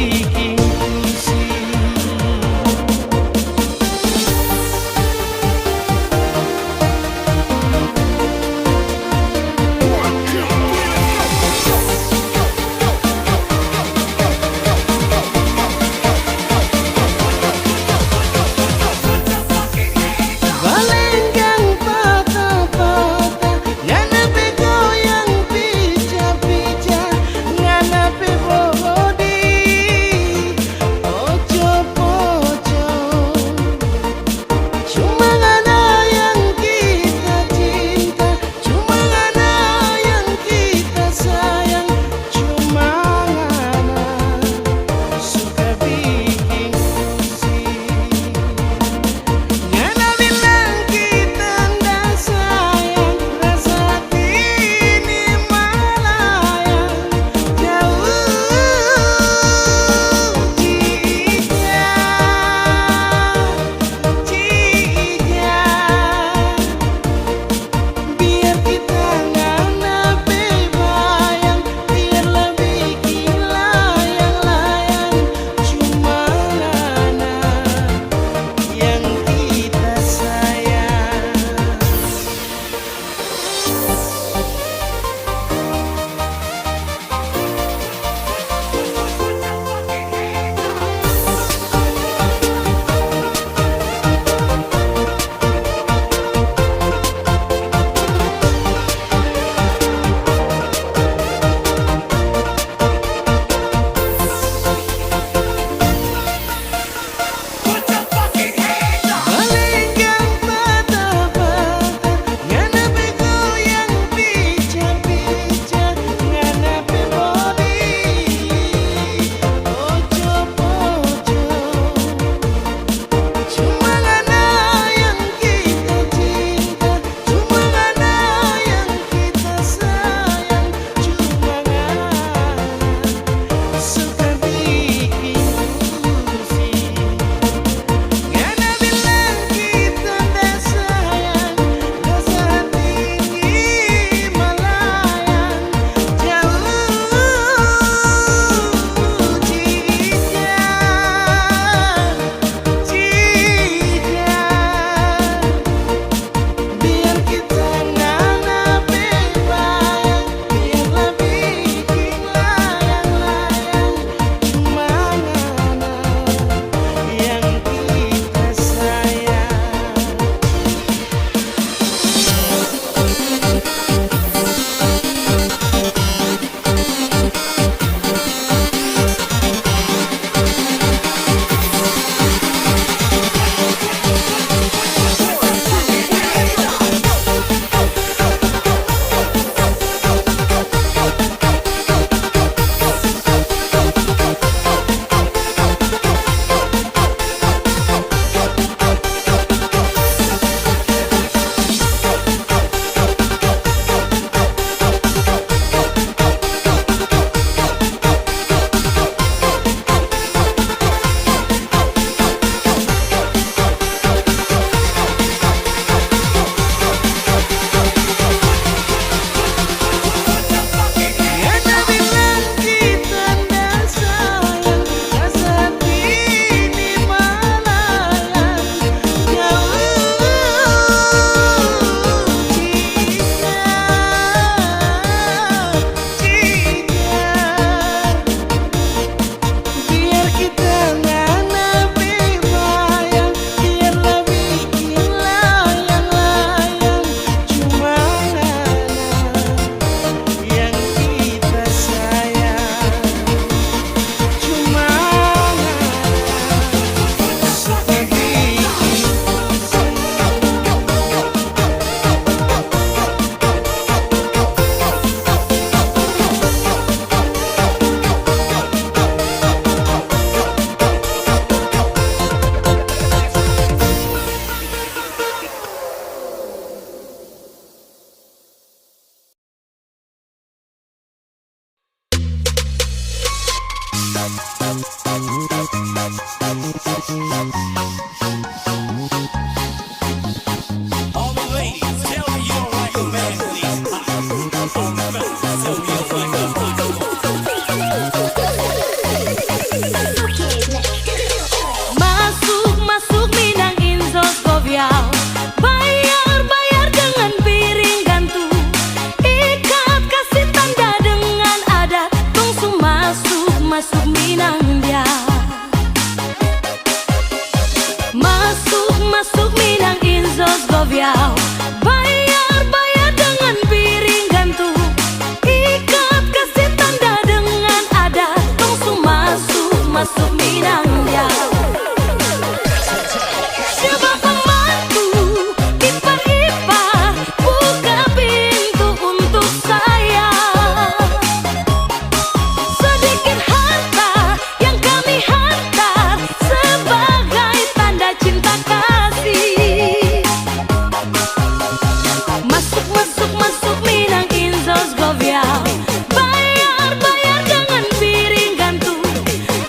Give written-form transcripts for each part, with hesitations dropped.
bikin pusing. Balenggang patah-patah, nganape goyang pica-pica, nganape bodi. Minang dia. Masuk Minang Inzos Goviao. Bayar dengan piring gantung. Ikat kasih tanda dengan adat. Langsung masuk Minang dia. Siapa pembantu ipar-ipar, buka pintu untuk saya. Sedikit harta yang kami hantar sebagai tanda cinta kasih. Masuk Minang Inzos Goviao. Bayar dengan piring gantung.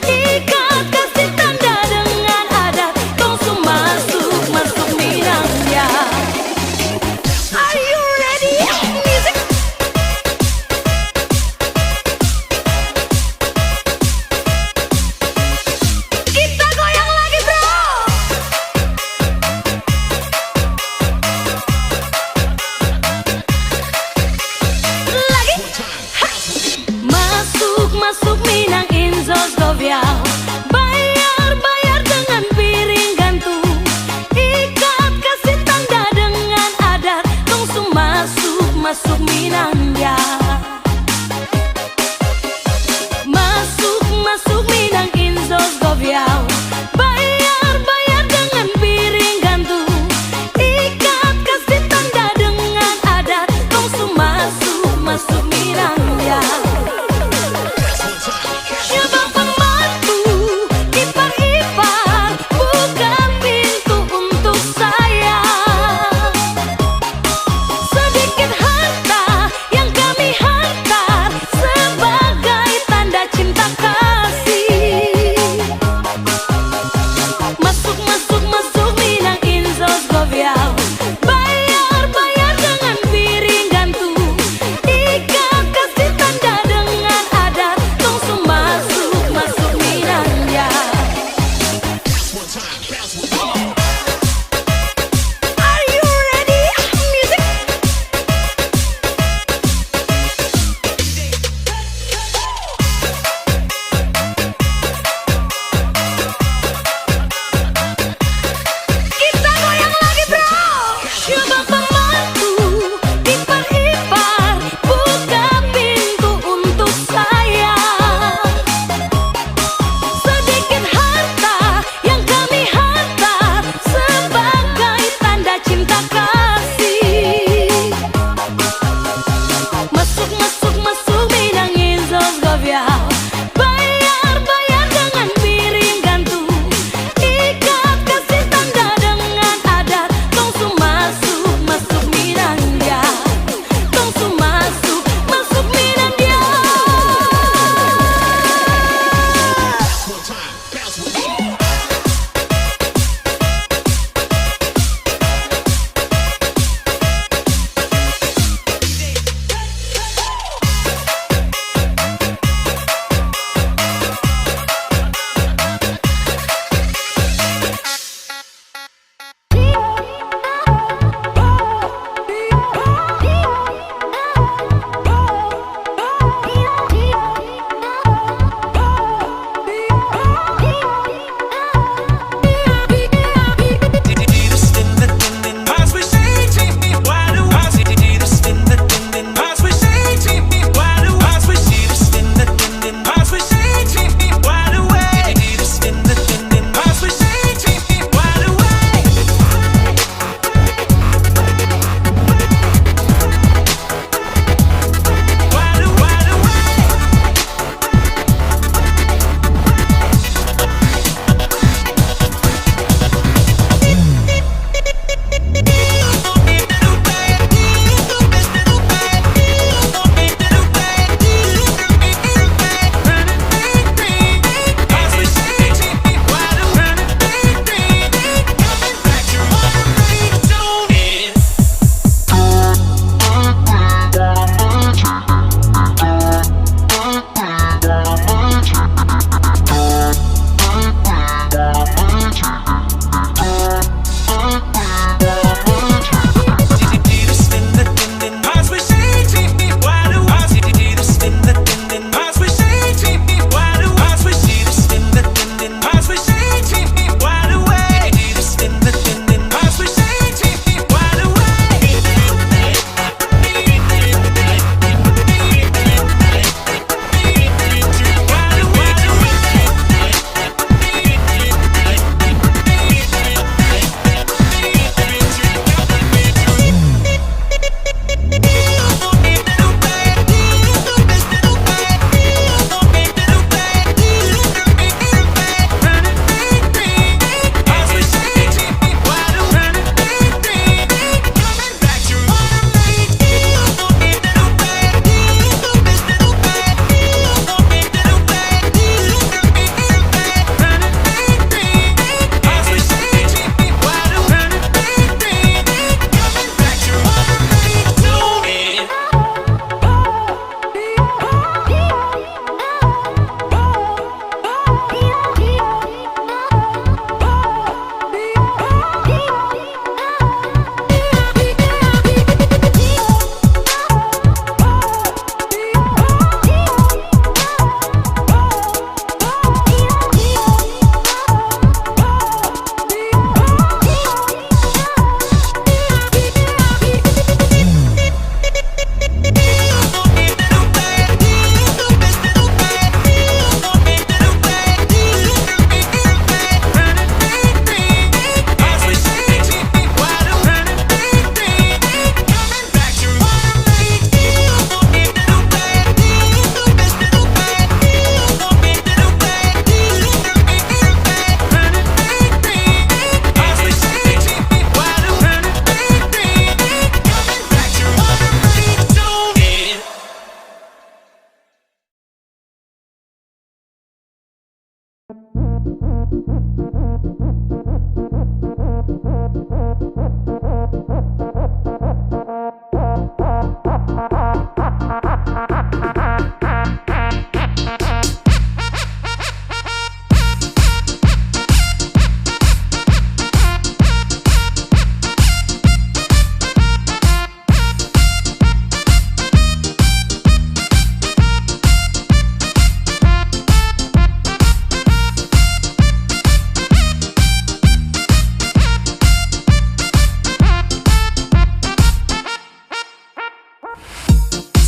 Ikat kasih tanda dengan adat. Langsung masuk Minang ya. Are you ready? Music. Kita goyang lagi bro. Lagi. Masuk Minang Inzos Goviao. Bayar dengan piring gantung. Ikat kasih tanda dengan adat. Langsung masuk Minang ya. Masuk Minang Inzos Goviao. Bayar dengan piring gantung. Ikat kasih tanda dengan adat. Langsung masuk Minang ya. Siapa pembantu ipar-ipar, buka pintu untuk saya. Sedikit harta yang kami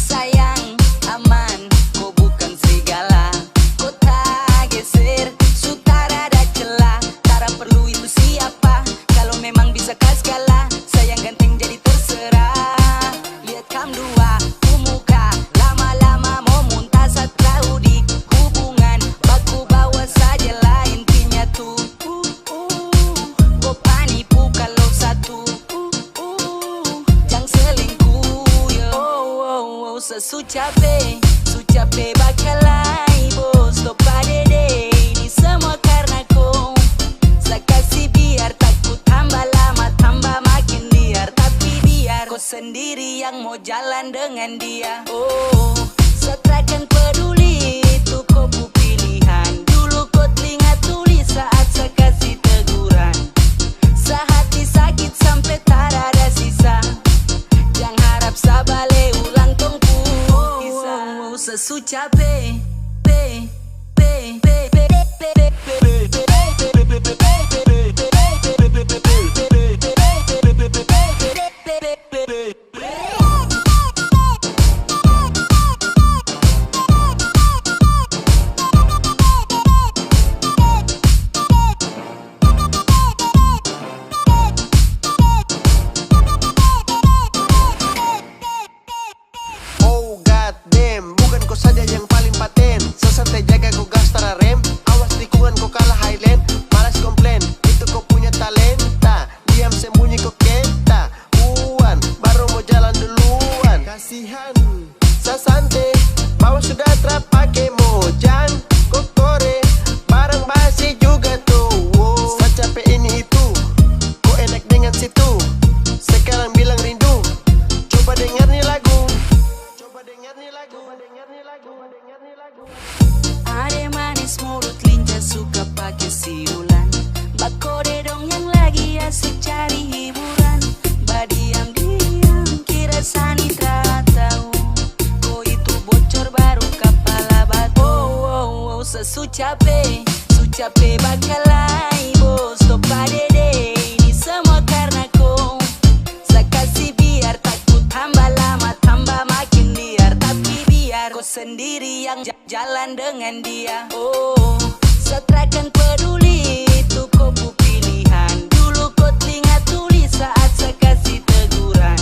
Sayang, aman, kau bukan serigala. Kau tak geser, sutara ada celah. Tak perlu itu siapa, kalau memang bisa kas kalah. Sayang ganteng jadi terserah. Lihat kam dua, muka lama-lama mau muntah saat tahu di hubungan. Baku bawa saja lah intinya tuh. Kau panipu kalau satu. Jangan selingkuh yo. Su capek bakalai bos to padede. Ini semua karena kau. Saya kasih biar takut tambah lama tambah makin liar. Tapi biar kau sendiri yang mau jalan dengan dia. Saya takkan peduli itu kau pu pilihan. Dulu kau telinga tulis saat saya kasih teguran. Sehati sakit sampai tak ada sisa. Jangan harap saya balik ulang tongku kisah. Sesu capek, Oh god damn, bukan kau saja yang paling paten. Sesantai jaga kau gas tara rem. Awas tikungan kau kalah highland. Malas komplain, itu kau punya talenta. Diam sembunyi kau kenta. Uan, baru mau jalan duluan. Kasihan, sasante, bawa sudah terpakai mojan. Kau kore, barang basi juga tuh. Saya capek ini itu, kau enak dengan situ. Sekarang bilang rindu, coba dengar nih lagu. Ade manis mulut lincah suka pakai siulan. Bakode dong yang lagi asik cari hiburan. Badiam-diam kira Sani tak tahu. Kau itu bocor baru kepala batu. Sesu capek bakalai bos to padede. Ini semua karena kau. Saya kasih biar takut tambah lama tambah makin liar. Tapi biar kau sendiri yang jalan dengan dia. Saya takkan peduli itu kau pu pilihan. Dulu kau telinga tulis saat saya kasih teguran.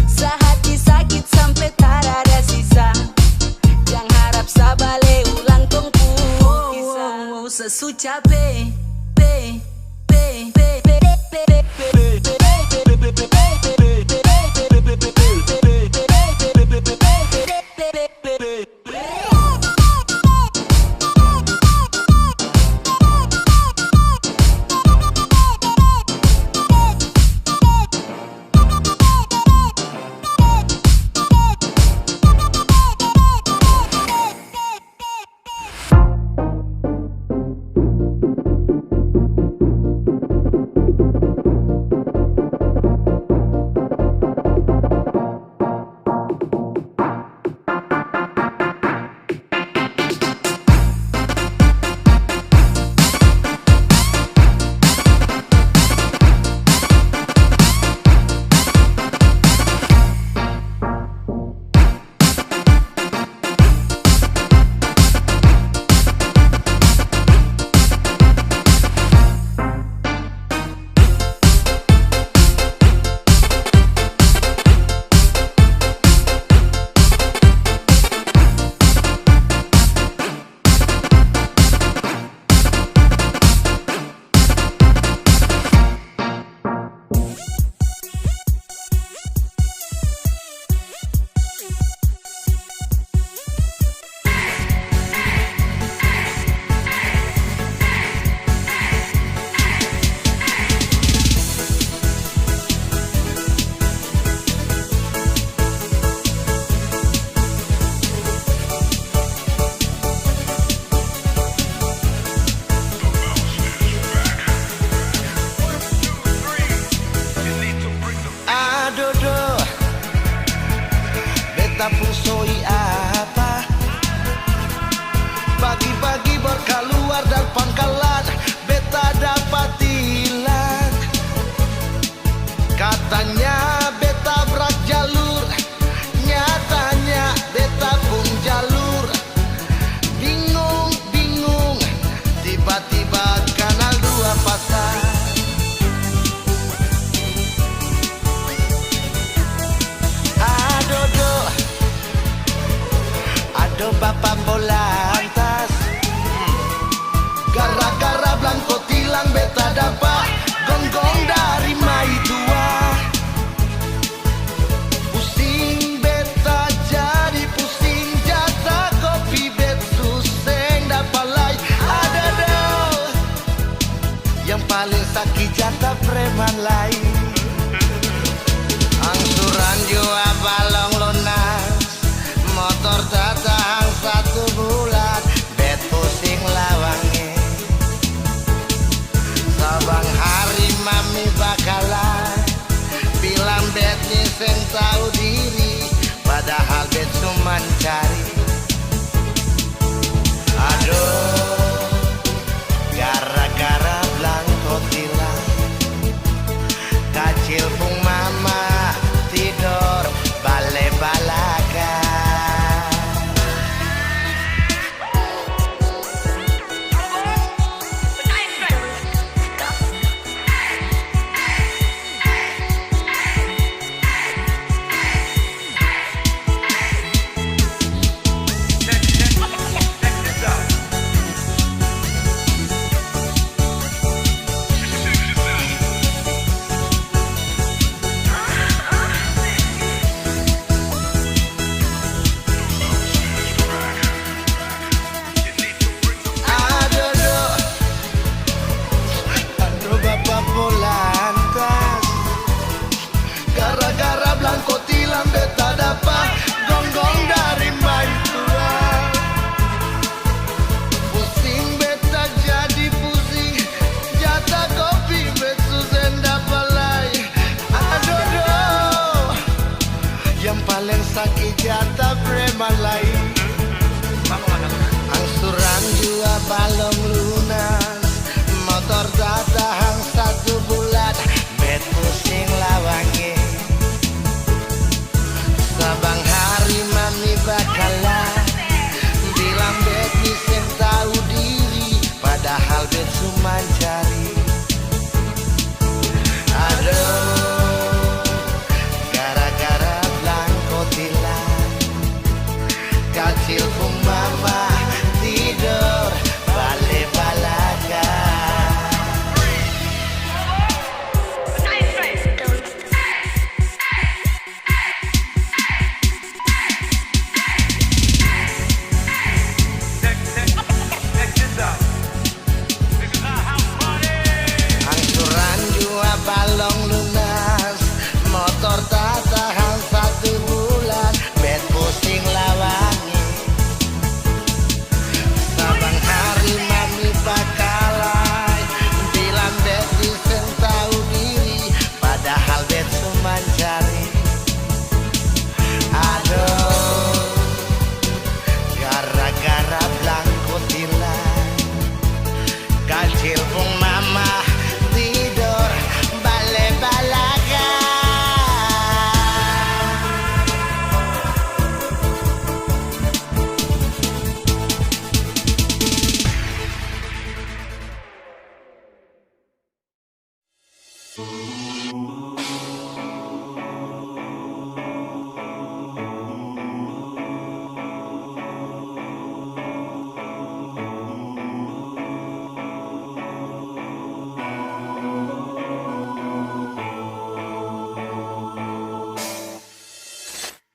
Sehati sakit sampai tak ada sisa. Jangan harap saya balik ulang tongku kisah. Sesu capek, tiba-tiba kanal dua pasang. Ado bapak bola lantas, gara-gara Blanco tilang beta dapat gonggong dari mai tua. Pusing beta jadi pusing, jasa kopi bet suseng dapat lai. Ada dong yang paling sakit jatah preman lain. Angsuran jua balong lunas, motor tak tahan 1 bulan, bet pusing lawange. Sabang hari mami bakalan bilang bet nyiseng tahu diri, padahal bet cuma cari. Aduh, gara-gara Blanco tilang, kacil pung mama tidur bale-balaga. Gara-gara Blanco tilang beta dapat gonggong dari mai tua. Pusing beta jadi pusing, jatah kopi bet susah dapat lai. Aduh, yang paling sakit jatah preman lain. Angsuran jua balong lunas, motor tak tahan 1 bulan, bet pusing lawange. Sabang hari mami bakalan bilang bet nyiseng tahu diri, padahal bet cuma cari. Aduh, gara-gara Blanco tilang, kacil pung mama tidur bale-balaga. Angsuran jua balong lunas, motor tak tahan 1 bulan, bet pusing lawangi. Sabang hari mami bakalan bilang bet nyiseng tahu diri, padahal bet cuma cari. Aduh, gara-gara Blanco tilang, kacil pung mama tidur bale-balaga.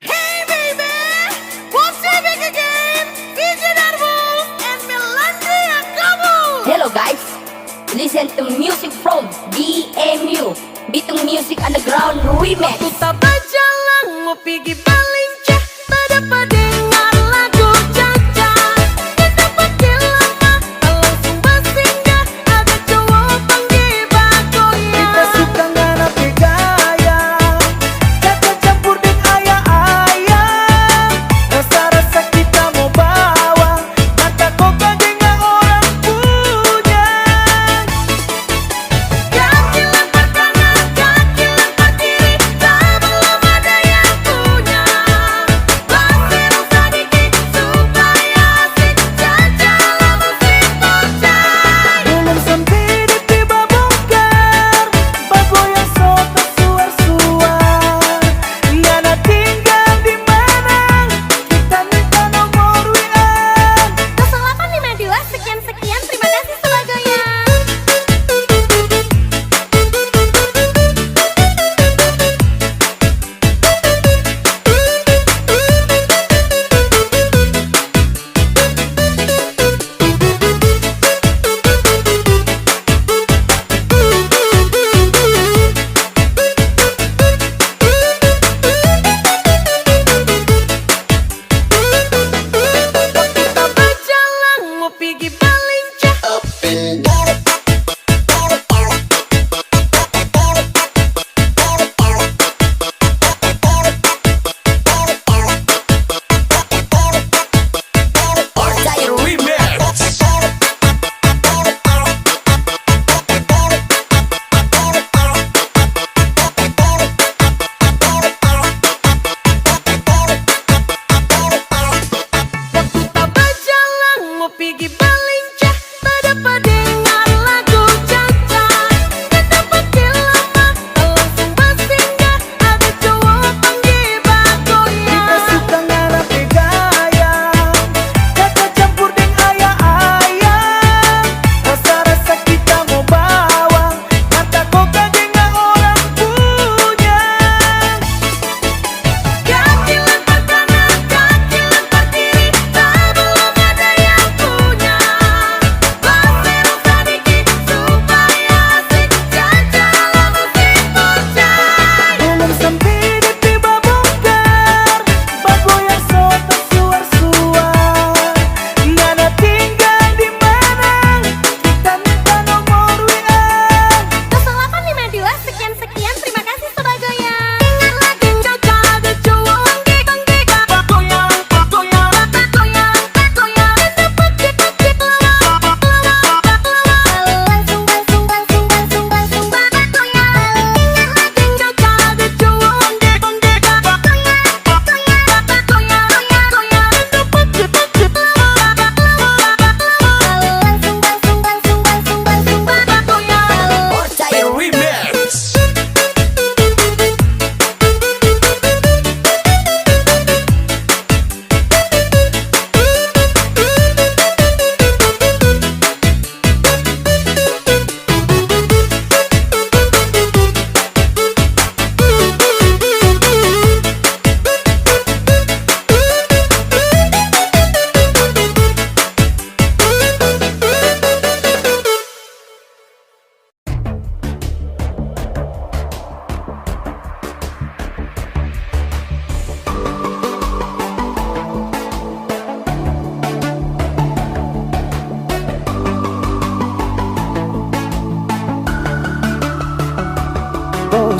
Hey baby, what's your big again? DJ Darboz and Melandria Kamu. Hello guys, listen to music from BMU, Bitung Music Underground Remix. Aku tak berjalan mau pergi balincah, tak dapat dengar lagu Caca. Kita pakai lama, langsung bersinggah, ada cowok panggil bagoya. Kita suka ngana gaya, Caca campur dengan ayah-ayah. Rasa-rasa kita mau bawa, mata kau dengan orang punya. Kaki lempar kanan, kaki lempar kiri, tak belum ada yang punya.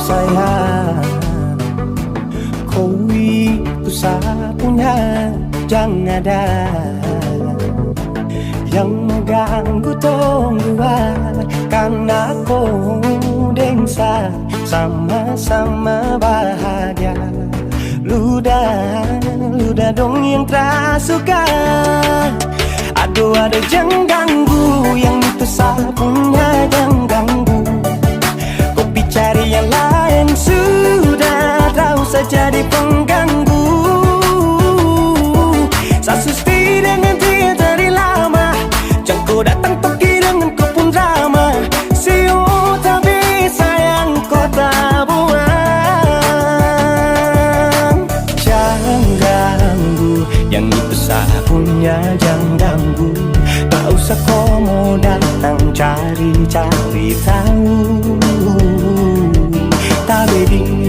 sayang, kau itu satunya, jangan ada yang mengganggu tong dua, karena kau dengsa sama-sama bahagia. Luda dong yang tersuka. Aduh ada jangan ganggu, yang itu sapunya jangan ganggu. Kopi cari yang lain sudah, tahu saja di pengganggu. Sasusti dengan dia dari lama, jangan datang pergi dengan kau pun drama. Siu tapi sayang kau tak buang. Jangan ganggu, yang itu sapunya jangan ganggu. Tak usah kau mau datang cari-cari tahu. Tapi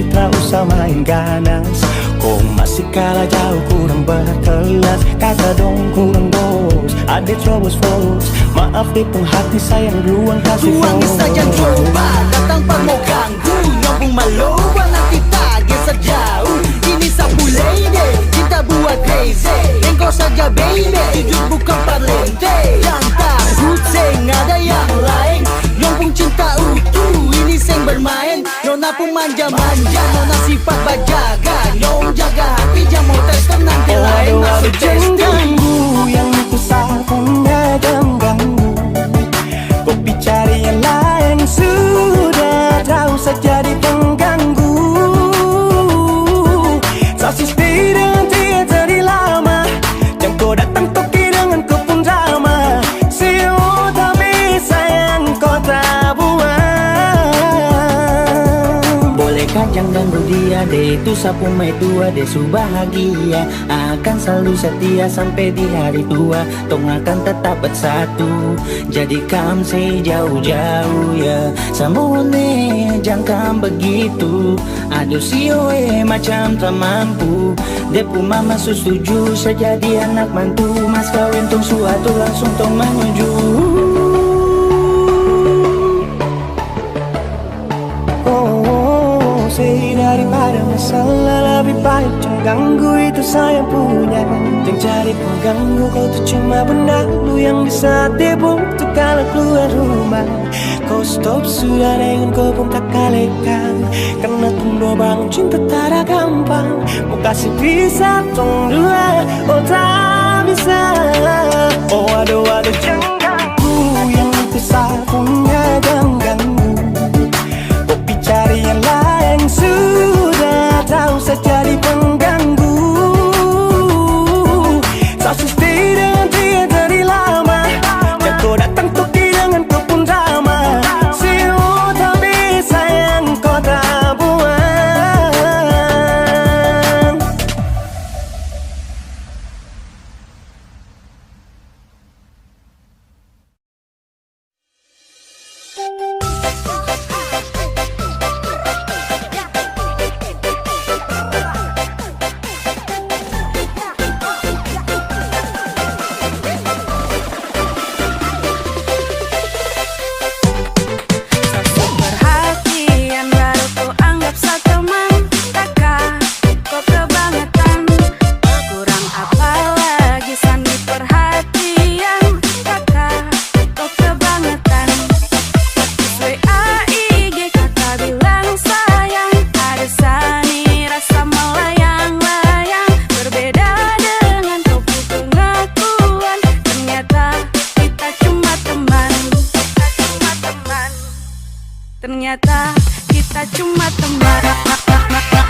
tak usah main ganas, kau masih kalah jauh, kurang berkelas. Kata dong kurang dos, ada terobos fos. Maaf deh penghati sayang ruang kasih fos. Tuangi saja coba, datang pak mau ganggu. Nyambung maloba nanti tagih sejauh. Ini sapu lady, cinta buat crazy. Engkau saja baby, jujur bukan parlente. Yang takut seng ada yang lain. Nyambung cinta utuh, ini seng bermain. Nona pun manja-manja, nona sifat bajaga. Nyong jaga hati, jamu tes tenang ke lain. Masuk Jangan testi. ganggu, yang itu sapunya jangan ganggu. Kopi cari yang lain sudah, tahu saja di pengganggu. Sasusti dengan dia dari lama, jangan kau datang toki dengan kau pun drama. Siu tapi sayang kau tak buang. Bolehkah jangan ganggu dia deh, itu sapu mai tua deh su bahagia. Akan selalu setia sampai di hari tua, tong akan tetap bersatu. Jadi kam say jauh-jauh ya, samone jangan begitu. Aduh sioe macam tak mampu, depu mama setuju saja dia anak mantu. Mas kawin tong suatu langsung tong menuju. Daripada masalah lebih baik jangan ganggu, itu saya punya. Jangan cari pengganggu, kau tuh cuma benar. Lu yang bisa tipu tuh kalau keluar rumah. Kau stop sudah dengan kau pun tak kalekan. Karena tunggu bangun cinta tak ada gampang. Mau kasih bisa tong dua, oh tak bisa. Oh aduh jangan ganggu, yang Perhatian baru ku anggap seteman. Kakak, kok kebangetan. Kurang apa lagi sandi perhatian. Kakak, kok kebangetan. WA IG kakak bilang sayang. Ada sani rasa melayang-layang. Berbeda dengan topu pengakuan. Ternyata kita cuma teman. Ternyata kita cuma teman. Kita cuma teman.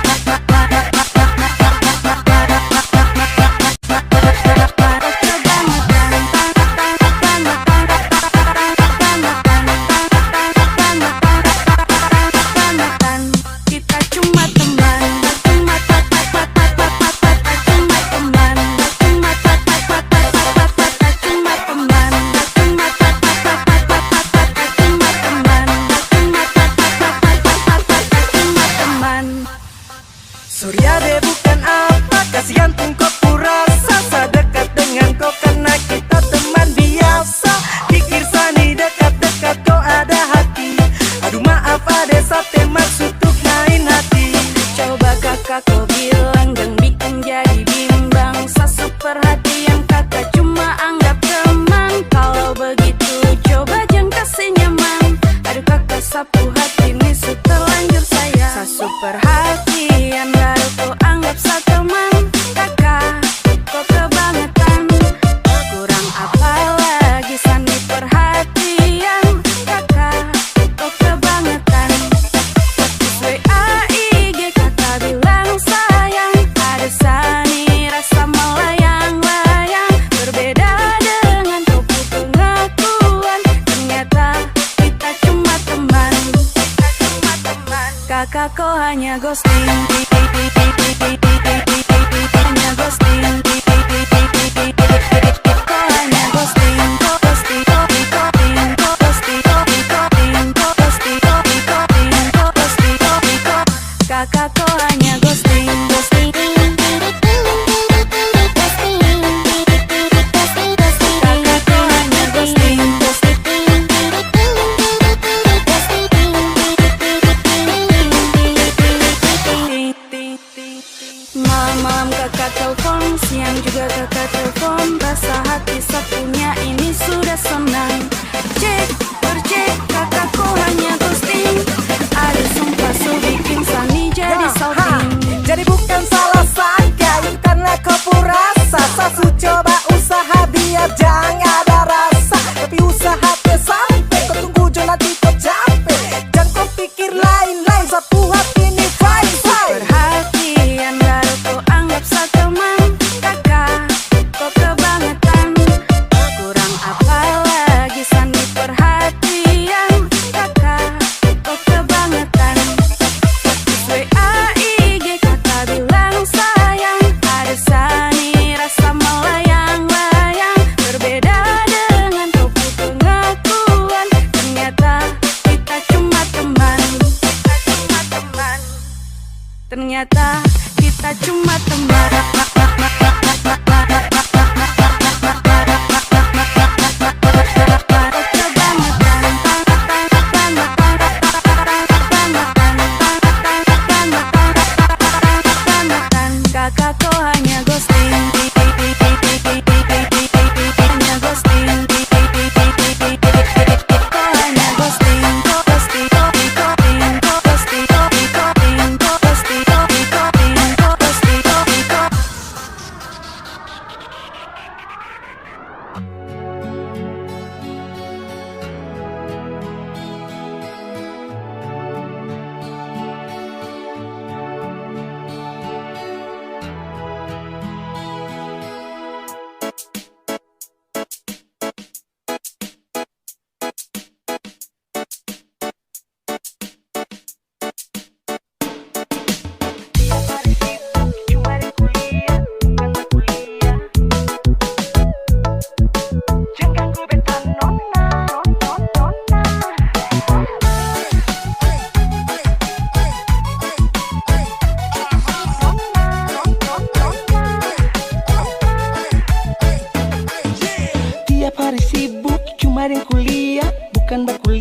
Surya deh bukan apa, kasihan pun kau kurasa. Sedekat dengan kau karena kita teman biasa. Pikir sani dekat-dekat kau ada hati. Aduh maaf ada sate maksud untuk main hati. Coba kakak kau bilang dan bikin jadi bimbang. Sasu perhatian kakak cuma anggap teman. Kalau begitu coba jangan kasih nyaman. Aduh kakak sapu hati ini su terlanjur sayang. Sasu perhatian baru kau anggap seteman. Kakak kok kebangetan. Kurang apa lagi sandi perhatian. Kakak kok kebangetan. WA IG kakak bilang sayang. Ada sani rasa melayang-layang. Berbeda dengan topu pengakuan. Ternyata kita cuma teman. Kakak kok hanya ghosting. Hanya ghosting. Kok hanya ghosting. Ghosting. Kakak kok hanya ghosting. Kakak kok hanya ghosting. Malam-malam kakak telepon, siang juga kakak telepon. Rasa hati satunya ini sulit.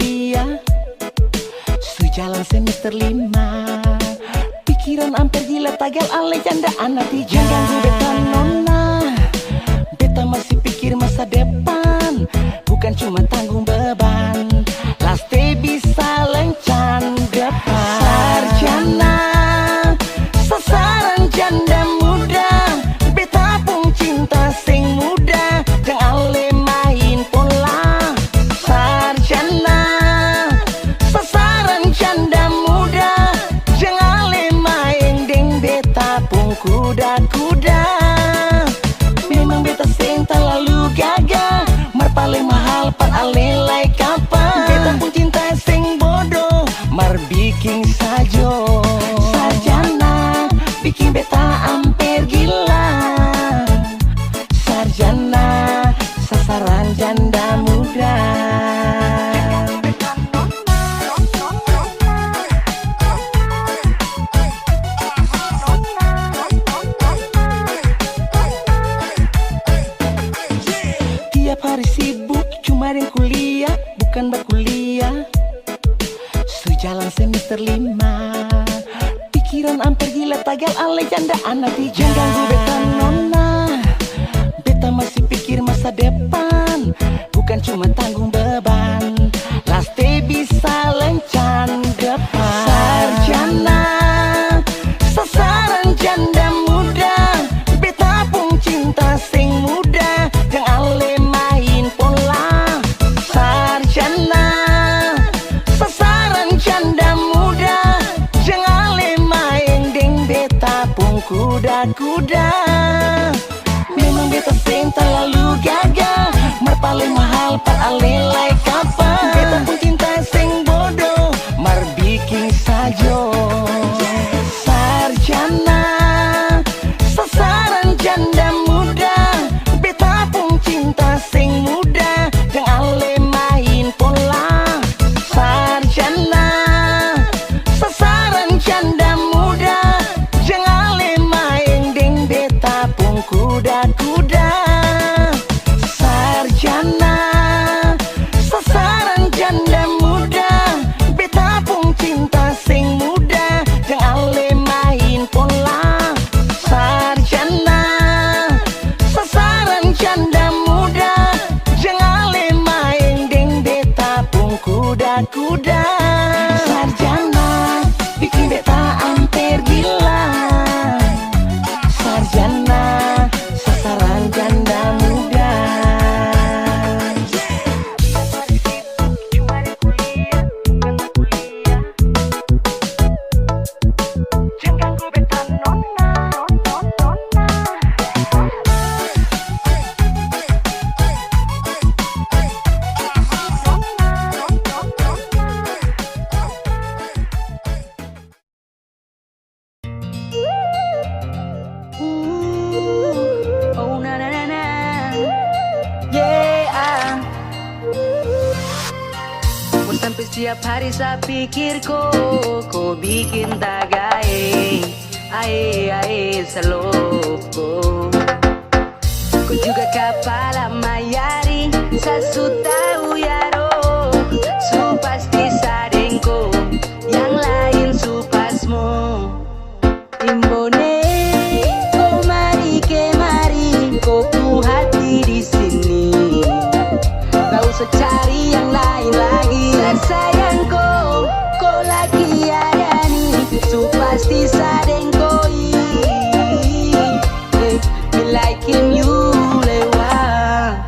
kuliah, sejalan semester 5. Pikiran hampir gila tagal ale janda anak di jangan ganggu beta nona. Beta masih pikir masa depan, bukan cuma tanggung beban. Last day bisa lencan depan. Sarjana, sasaran janda muda. Beta pun cinta sing muda, jangan ale main pola. Sarjana, sasaran janda muda, jangan ale main deng beta pun kuda-kuda. Memang beta sing terlalu gagah, mar paling mahal pan ale like apa. Beta pun cinta sing bodoh, mar bikin sajo. Sarjana, bikin beta hampir gila. Sarjana, sasaran janda muda. Tiap hari sibuk cuma ring kuliah, bukan berkuliah. Sejalan semester 5. Pikiran hampir gila tagal ale janda anak di jangan ganggu beta nona. Beta masih pikir masa depan, bukan cuma tanggung beban. Last day bisa lencan depan. Sarjana, sasaran janda muda. Beta pun cinta sing muda, jangan ale main pola. Sarjana, sasaran janda muda, jangan ale main deng beta pun kuda-kuda. Memang beta sing terlalu gagah, mar paling mahal par ale like apa. Beta pun cinta sing bodoh, mar bikin sajo. Sarjana, sasaran janda muda. Beta pun cinta sing muda, jangan ale main pola. Sarjana, sasaran janda muda, jangan ale main deng beta pun kuda-kuda. Sarjana, sasaran janda muda. Beta pun cinta sing muda, jangan ale main pola. Sarjana, sasaran janda muda, jangan ale main deng beta pun kuda-kuda. Sarjana, bikin beta hampir gila. Sarjana, sasaran janda muda. Jangan ganggu beta nona. Oh na na na na, yeah. Pun sampai setiap hari saya pikir kau bikin tagai, ae seloko. Kau juga kepala mayari, sasu tahu yaro, su pasti sadengko, yang lain su pasmo. Imbone, kau mari kemari, kau ku hati di sini. Gak usah cari yang lain lagi. Sayangku, kau lagi ada nih, su pasti sadengkoi. Me liking you lewat.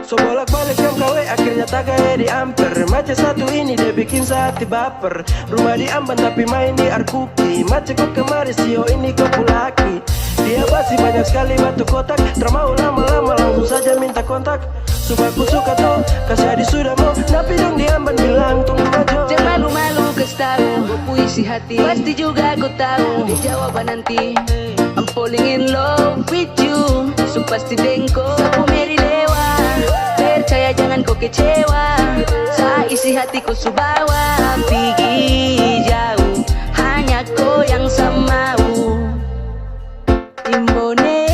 So bolak-balik jam KW akhirnya tak kayak di Amper. Macet satu ini dia bikin hati baper. Rumah di Amban tapi main di Arkuki. Macet kok kemari sio ini kok pulaki. Dia pasti banyak sekali batu kotak. Termau lama-lama langsung saja minta kontak. Supaya ku suka tuh kasih adi sudah mau. Tapi dong di Amban bilang tunggu aja. Jangan malu-malu kasih tahu, gue puisi hati. Pasti juga aku tahu, di jawaban nanti. falling in love with you. So pasti dengko sapu meri lewa. Percaya jangan kau kecewa. Sa isi hatiku subawa. Pergi jauh, hanya kau yang sama mau. Imbone,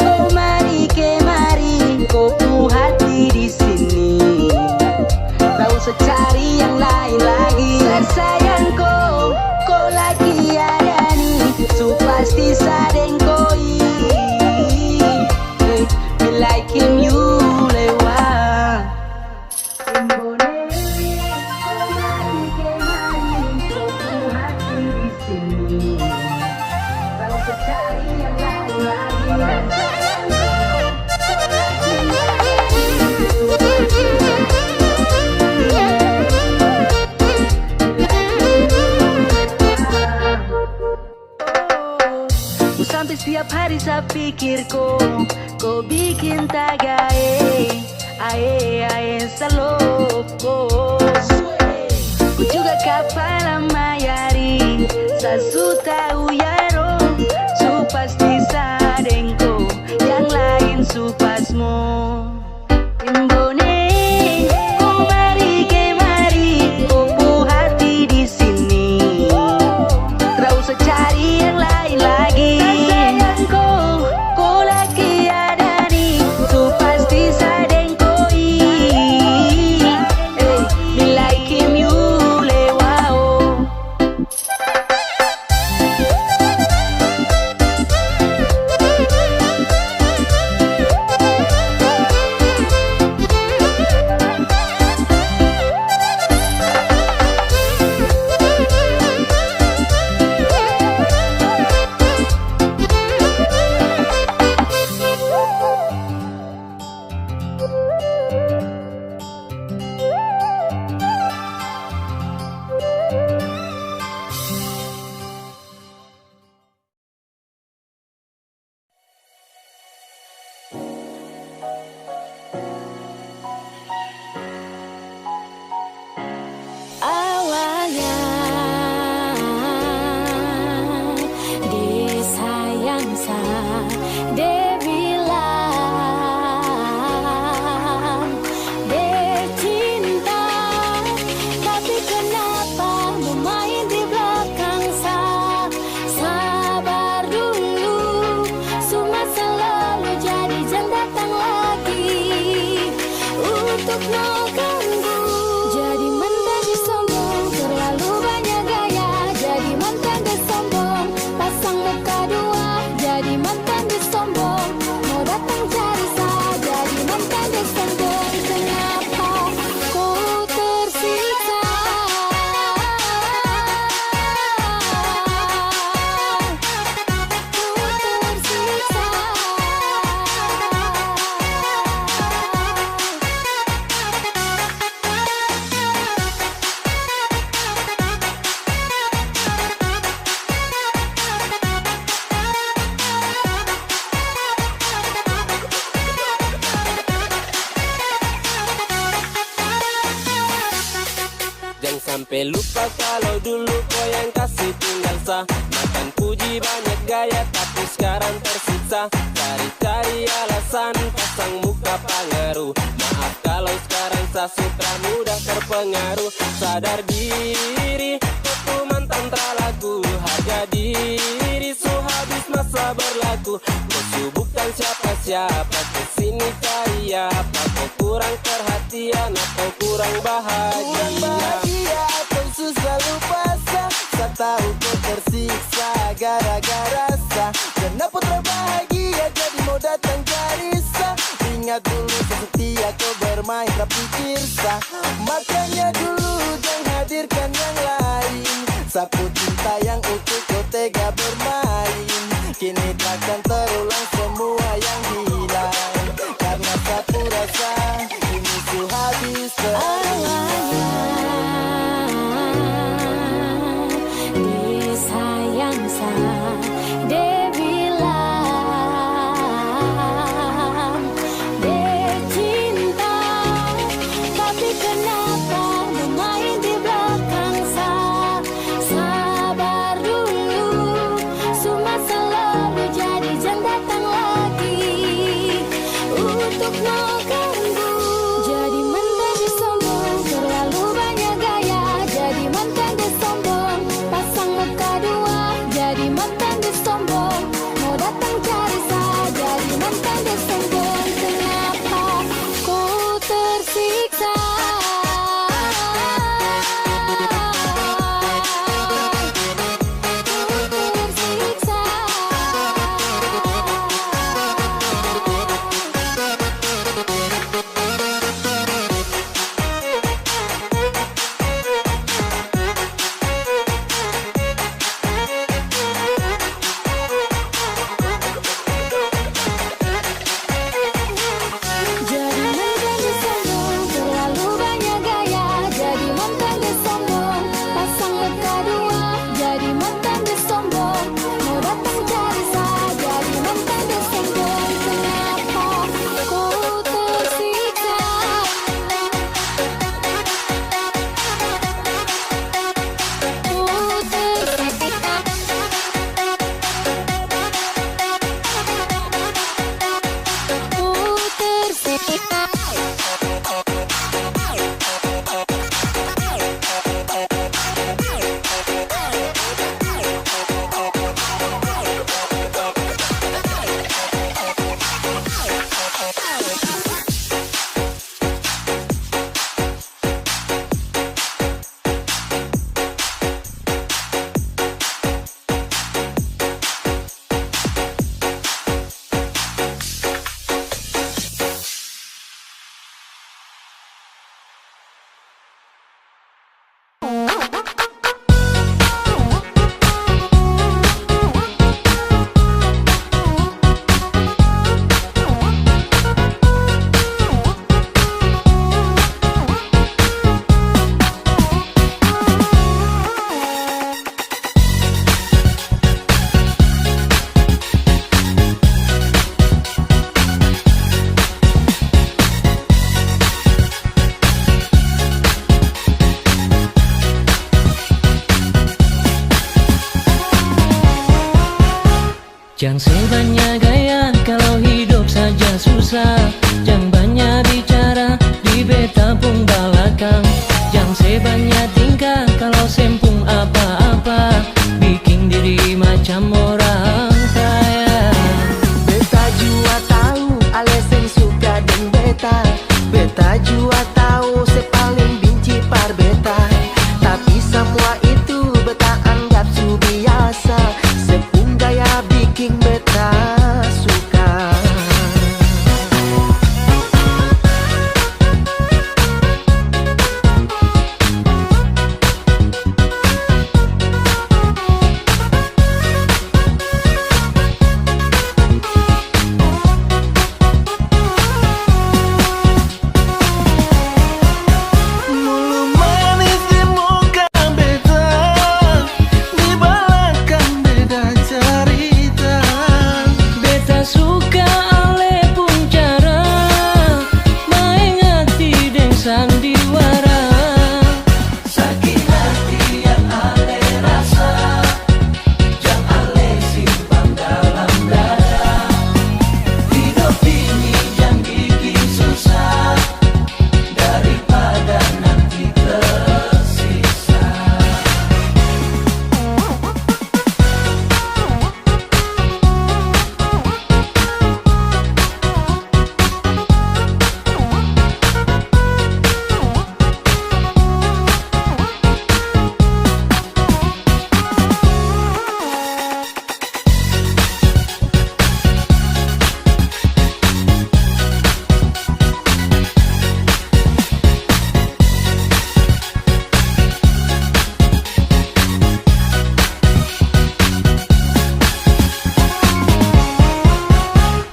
oh mari kemari, kau pu hati di sini. Tak usah cari yang lain lagi. Tersayangku, kau lagi ada nih. So pasti sadengkoi. Me like him you lewat. Imbone, oh mari kemari, kau pu hati di sini. Tak usah cari yang lain lagi. Sampai setiap hari saya pikir kau bikin tagae, ae saloko. Ku juga kapal mayari, sasuta uyaro, su pasti sadengko, yang lain su pasmo. Imbone, kau mari kemari, kau pu hati di sini. Tak usah cari yang lain lagi. Sampai lupa kalau dulu kau yang kasih tinggal sah. Makan puji banyak gaya tapi sekarang tersiksa. Cari-cari alasan pasang muka pengaruh. Maaf kalau sekarang saya sutra mudah terpengaruh. Sadar diri kau mantan terlaku. Harga diri so habis masa berlaku. Kau bukan siapa-siapa kesini cari apa. Kau kurang perhatian atau kurang bahagia atau susah lupa saya tahu kau tersiksa gara-gara sah. Kenapa terbahagia jadi mau datang cari sah. Ingat dulu setia kau bermain tapi kirsa. Makanya dulu jangan hadirkan yang lain. Sapu cinta yang utuh kau tega bermain. Kini takkan terulang semua yang hilang. Karena sapu rasa ini su habis disayang sa dia bilang dia cinta, tapi kenapa bermain di belakang sa. Sabar dulu, semua selalu Jangan sebanyak gaya kalau hidup saja susah. Jangan banyak bicara di beta pun belakang. Jangan sebanyak tingkah kalau sempung apa-apa, bikin diri macam orang kaya. Beta jua tahu alasan suka dan beta. Beta jua tahu sepaling benci par beta. Tapi semua itu beta anggap su biasa. Sepung gaya bikin beta suka. Mulu manis di muka beta, di belakang beda cerita. Beta suka ale pun cara main hati deng sandiwara. Sakit hati yang ale rasa, yang ale simpan dalam dada. Hidup ini yang bikin susah, daripada nanti tersiksa.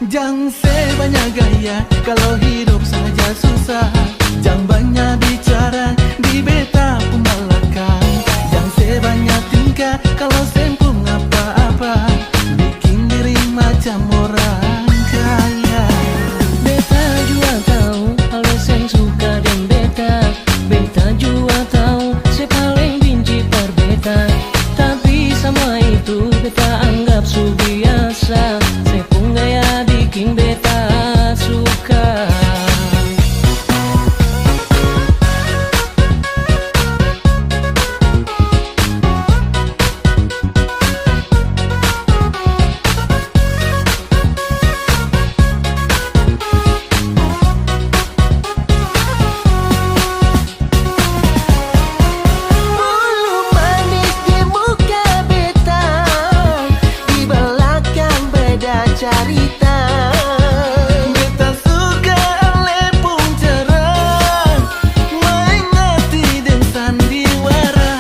Jangan sebanyak gaya kalau hidup saja susah. Jangan banyak bicara di beta pun belakang. Jangan sebanyak tingkah kalau sempung apa-apa, bikin diri macam orang kaya. Beta jua tahu alasan suka dan beta. Beta jua tahu sepaling benci par beta. Tapi semua itu beta anggap su biasa. Sepung gaya bikin beta suka. Mulu manis di muka beta, di belakang beda cerita. Beta suka ale pun cara main hati dan sandiwara.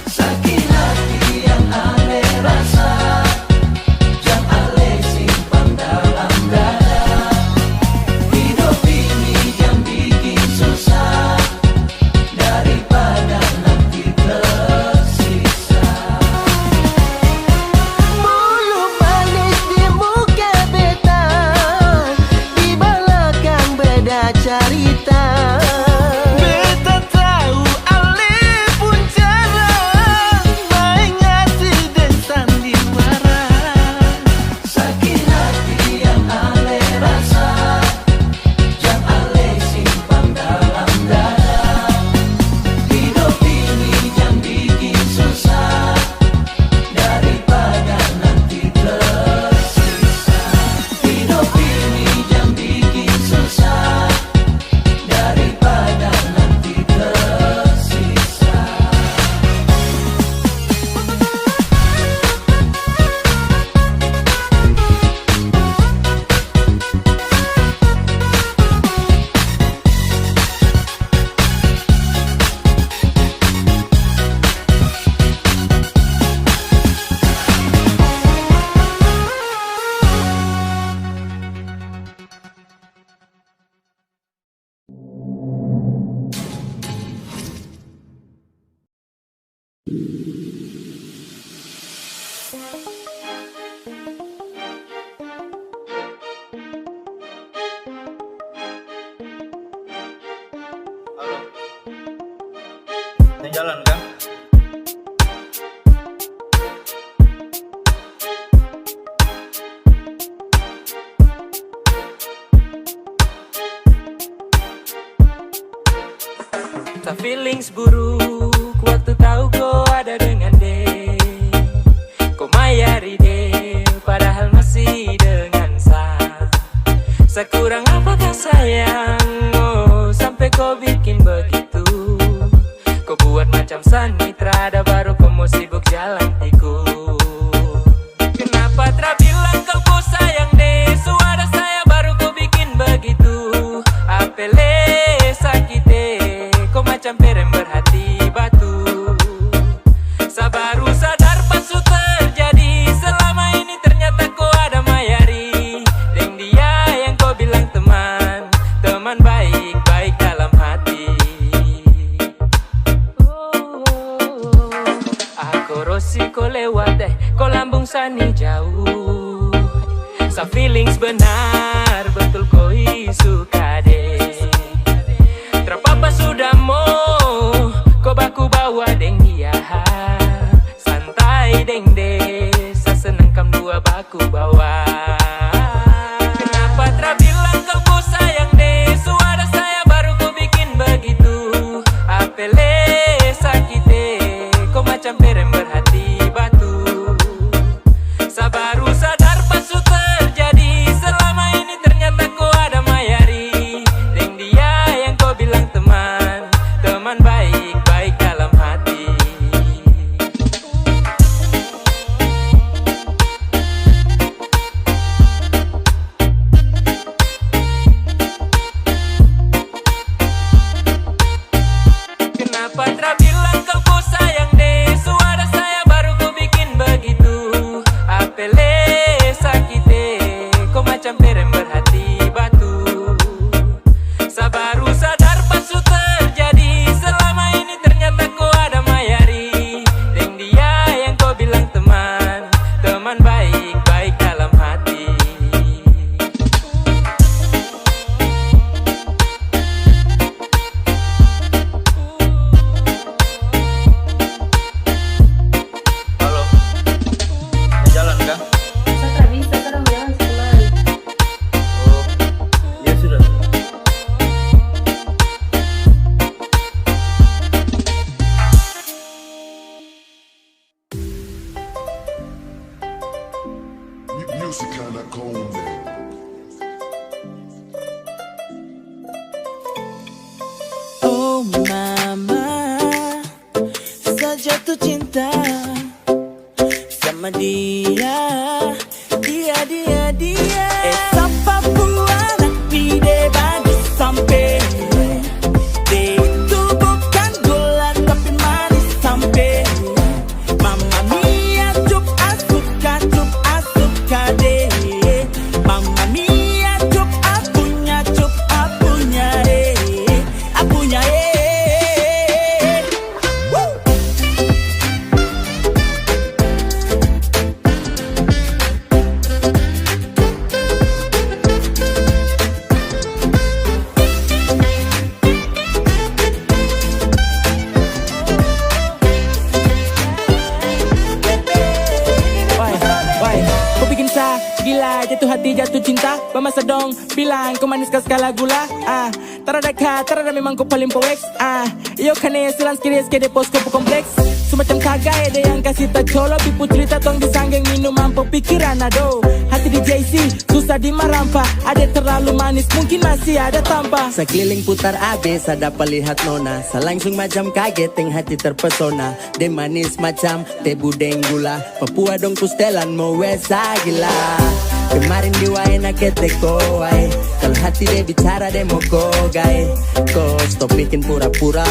Sakit hati yang ale rasa, yang ale simpan dalam dada. Hidup ini yang bikin susah, daripada nanti tersiksa. Mulu manis di muka beta, di belakang beda cerita. Beta tahu ale pun cara main hati dan sandiwara. Sakit hati yang ale rasa, yang ale simpan dalam dada. Hidup ini yang bikin susah, daripada nanti tersiksa. Hidup ini yang bikin susah, daripada nanti tersiksa. Halo. 在 jalan kan? Sa feelings buruk waktu tahu kau ada dengan dia. Kau mayari dia padahal masih dengan sa kurang apakah sayang, oh sampai kau bikin begitu. Kau buat macam sanitra, ada baru kau mau sibuk jalan tikung. Kenapa tak bilang kau sayang deh, suara saya baru kau bikin begitu. Apele sakit deh, kau macam perem berhati batu. Sabaru sadar pas su terjadi, selama ini ternyata kau ada mayari. Deng dia yang kau bilang teman, teman baik-baik dalam hati. Aku rosi kau lewat deh, kau lambung sani jauh. Sa feelings benar, betul kau suka deh. Terpapa sudah mau, kau baku bawa deng dia. Santai deng deh, sa seneng kam dua baku bawa. Kenapa tak bilang kau sayang deh, suara saya baru kau bikin begitu. Apele sakit deh, kau macam perem berhati batu. Sabaru sadar pas su terjadi, selama ini ternyata kau ada mayari. Deng dia yang kau bilang teman, teman baik-baik dalam hati. Kenapa tak bilang kau sayang deh, suara saya baru kau bikin begitu. Apele sakit deh, kau macam perem berhati batu. Sabaru sadar pas su terjadi, selama ini ternyata kau ada mayari. Deng dia yang kau bilang teman, teman baik-baik dalam hati. Halo, jalan kah? Saya tak bisa, kadang jalan sekolah. Oh, ya sudah. Music kinda cold. Oh mama, saya jatuh cinta sama dia. Essa buana pide bagus sampai. Dia itu bukan gula tapi manis sampai. Mamma mia, cup asuka deh. Mamma mia, cup apunya apunya Woo! Why? Kau bikin sa gila, jatuh hati, jatuh cinta. Pemasa dong, bilang kau manis kah skala gula. Tarada memang kau paling poeks. Iyo kane silang skiri de pos kau kompleks. Semacam kagak ada yang kasih tak colo. Pipu cerita tong disanggeng minuman pikiran ado. Hati di JC, susah dimarampa. Ada terlalu manis, mungkin masih ada tanpa. Sekeliling putar abis, ada pelihat nona. Selangsung macam kaget, yang hati terpesona. De manis macam teh budeng gula. Papua dong kustelan mau wesa gila. Kemarin diwain akete koai. Kalau hati de bicara de mau kogai. Kau stop bikin pura-pura.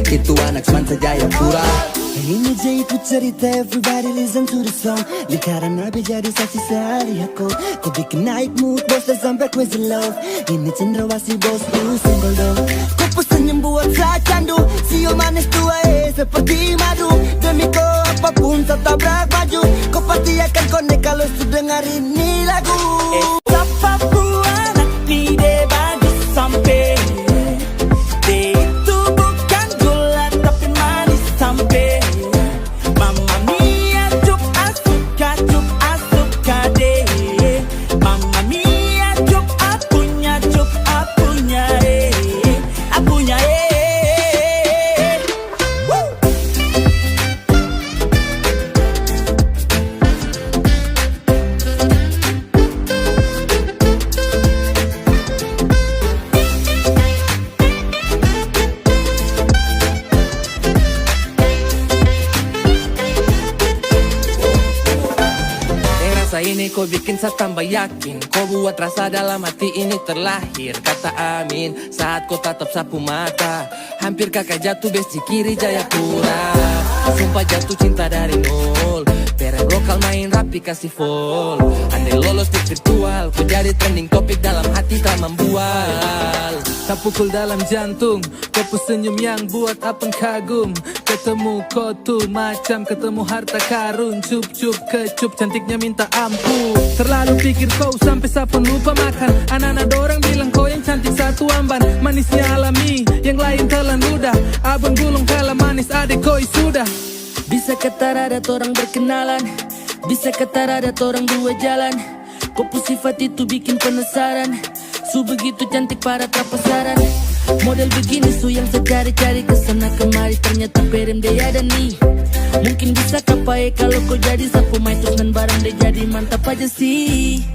Itu anak semansa jaya pura. Ini jaiku cerita, everybody listen to the song. Lingkaran nabi jadi saksi sehari aku. Kau bikin naik mood, bos dan sampai crazy love. Ini cendrawasih bos tuh single dong. Kau pesan yang buat saya candu. Sio manis tua seperti madu. Demi kau apapun tetap baju. Kau pasti akan connect kalau sudah dengar ini lagu. Sapa buana pide bagus sampai. Dia itu bukan gula tapi manis sampai. Mamma mia, cup asuka deh. Mamma mia, cup apunya apunya bikin saya tambah yakin. Kau buat rasa dalam hati ini terlahir. Kata amin saat kau tatap sapu mata. Hampir kakak jatuh besti kiri Jayapura. Sumpah jatuh cinta dari nol. Perem lokal main rapi kasih full. Andai lolos di virtual, kau jadi trending topik dalam hati tak membual. Tak pukul dalam jantung, kau senyum yang buat apeng kagum. Ketemu kau tuh macam ketemu harta karun. Cup-cup kecup cantiknya minta ampun. Terlalu pikir kau sampai saya pun lupa makan. Anak-anak dorang bilang kau yang cantik satu amban. Manisnya alami, yang lain telan ludah. Abang gulung kalah manis adik koi sudah. Bisa kata ada orang berkenalan, bisa kata ada orang dua jalan. Kau sifat itu bikin penasaran. Su begitu cantik para trapasaran. Model begini su yang saya cari-cari kesana kemari. Ternyata perem dia ada nih. Mungkin bisa kapai kalau kau jadi sapu main terus dan barang dia jadi mantap aja sih.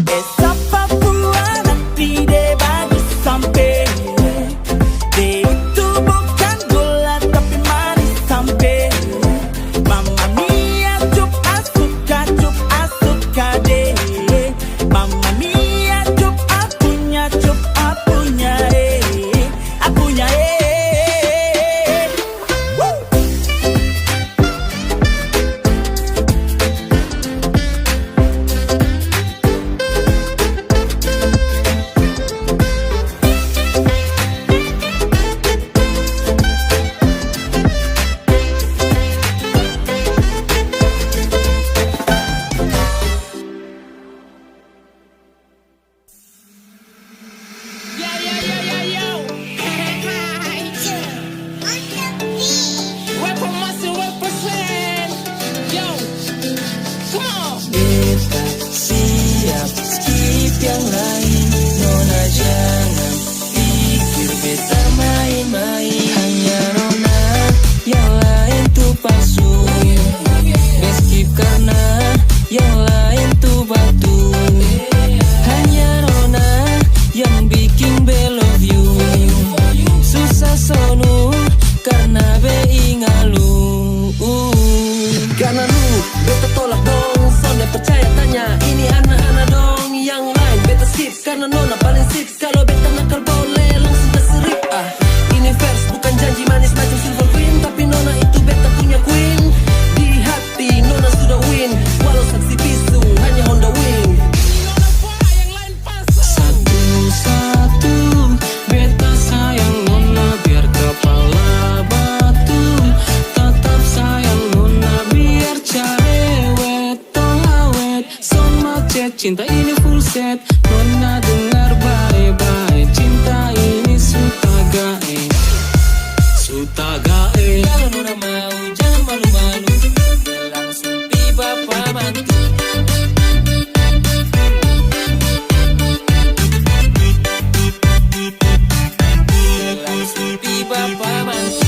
Esa Papua nanti deh bagus sampai. Dia itu bukan gula tapi manis sampai. Mama mia cup asuka deh. Mama mia cup apunya apunya Woo! Beta siap skip yang lain. Nona jangan pikir beta main-main. Hanya Nona yang lain tuh palsu. Skip karena yang lain tuh batu. Hanya Nona yang bikin be love you. Susah sonu karena be ingalu. Karena lu beta tolak dong. Sonde percaya tanya ini anak-anak dong. Yang lain beta skip karena Nona paling sip. Kalau beta nakal boleh langsung terserip. Ini verse bukan janji manis macam Silver Queen. Tapi Nona itu beta punya queen. Di hati Nona sudah win. Walau saksi bisu hanya Honda Wing. Satu-satu beta sayang Nona biar kepala batu. Tetap sayang Nona biar cerewet tong awet. Son macet cinta ini full set. Nona dengar baik-baik. Cinta ini sutagae. Kalau Nona mau jangan malu-malu. Langsung di bapak mantu. Langsung di bapak mantu.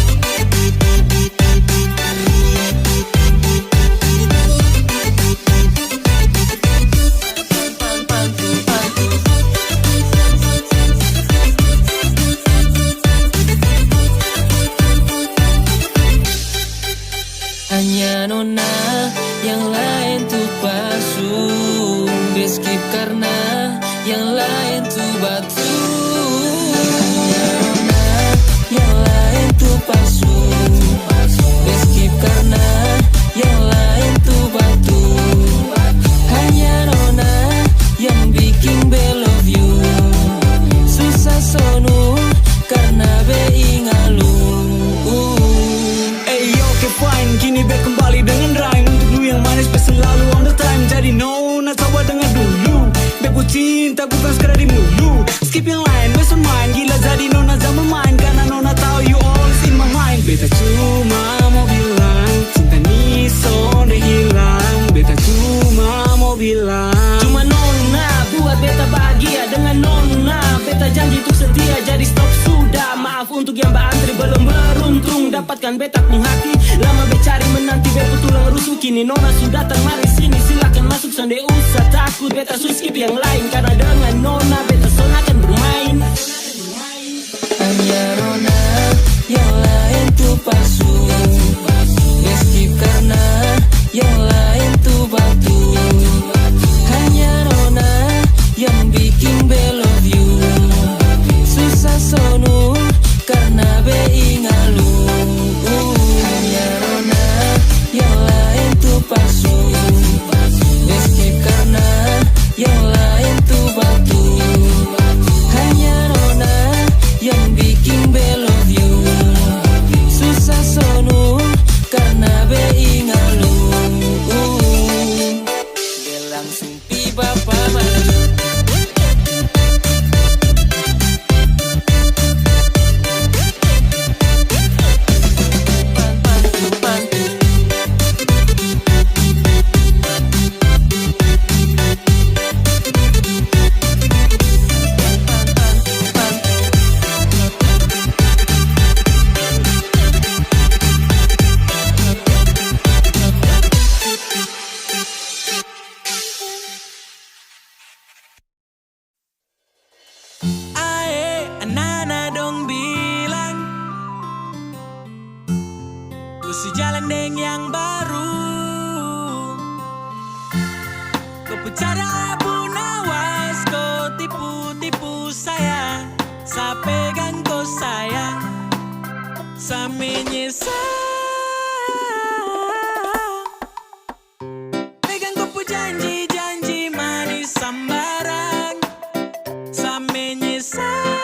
Hanya Nona yang lain tuh palsu. Skip karena yang lain tuh batu. Hanya Nona yang lain tuh palsu. Skip karena yang lain tuh batu. Hanya Nona yang bikin be love you. Susah sonu karena be ingalu. Fine, kini back kembali dengan rhyme. Untuk lu yang manis be selalu on the time. Jadi Nona coba dengar dulu. Back ku cinta bukan sekadar di mulu. Skip yang lain, best on mine. Gila jadi Nona zaman main. Karena Nona tahu you always in my mind. Beta cuma mau bilang cinta ni sonde hilang. Beta cuma mau bilang cuma Nona buat beta bahagia. Dengan Nona beta janji untuk setia. Jadi stop sudah. Maaf untuk yang berantri belum beruntung dapatkan beta pun hati. Lama becari menanti beta tulang rusuk. Kini Nona sudah datang mari sini. Silakan masuk sonde usah takut. Beta skip yang lain. Karena dengan Nona beta son akan bermain. Hanya Nona yang lain tuh palsu. Skip karena yang lain tuh batu. sumpi bapa mana. Jalan deng yang baru, kau bicara Abu Nawas, kau tipu-tipu saya pegang kau sayang, saya menyesal. Pegang kau janji-janji manis sambaran, saya menyesal.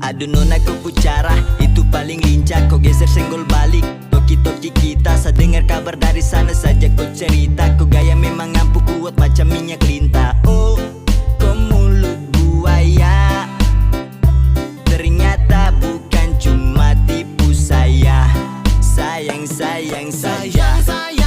Aduh nona kau pucara, itu paling lincah. Kau geser senggol balik, toki-toki kita. Saya dengar kabar dari sana saja kau cerita. Kau gaya memang ampuh kuat macam minyak lintah. Oh, kau mulut buaya, ternyata bukan cuma tipu saya. Sayang, sayang, sayang, sayang.